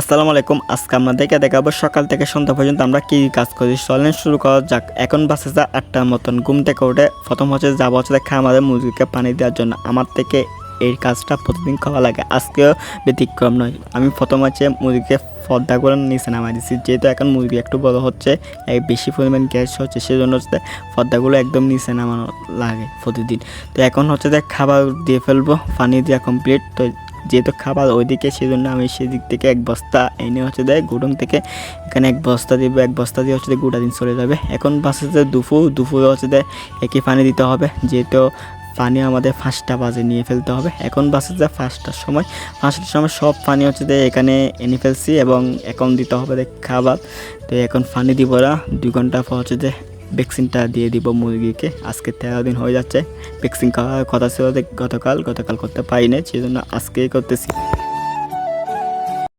আসসালামু আলাইকুম। আজকে আপনাদেরকে দেখাবো সকাল থেকে সন্ধ্যা পর্যন্ত আমরা কী কাজ করি। চলেন শুরু করা যাক। এখন বাসে 8টার মতন ঘুম থেকে উঠে প্রথম যাবো খামারে মুরগিকে পানি দেওয়ার জন্য। আমার থেকে এই কাজটা প্রতিদিন করা লাগে, আজকেও ব্যতিক্রম নয়। আমি প্রথম মুরগিকে পর্দাগুলো নিচে নামাই দিচ্ছি, যেহেতু এখন মুরগি একটু বড় হচ্ছে, বেশি পরিমাণ গ্যাস হচ্ছে, সেজন্য পর্দাগুলো একদম নিচে নামানো লাগে প্রতিদিন। তো এখন খাবার দিয়ে ফেলবো, পানি দেওয়া কমপ্লিট। তো যেহেতু খাবার ওইদিকে, সেজন্য আমি সেদিক থেকে এক বস্তা এনে গুডং থেকে এখানে এক বস্তা দিব, এক বস্তা দিয়ে গোটা দিন চলে যাবে। এখন বাসে দুপুরে একই পানি দিতে হবে, যেহেতু পানি আমাদের 5টা বাজে নিয়ে ফেলতে হবে। এখন বাসে 5টার সময় সব পানি এখানে এনে ফেলছি এবং এখন দিতে হবে খাবার। তো এখন পানি দিব না, 2 ঘন্টা পর ভ্যাকসিনটা দিয়ে দিব মুরগিকে। আজকে 13 দিন হয়ে যাচ্ছে। ভ্যাকসিন খাওয়ার কথা ছিল গতকাল করতে পারি না, সেই জন্য আজকেই করতেছি।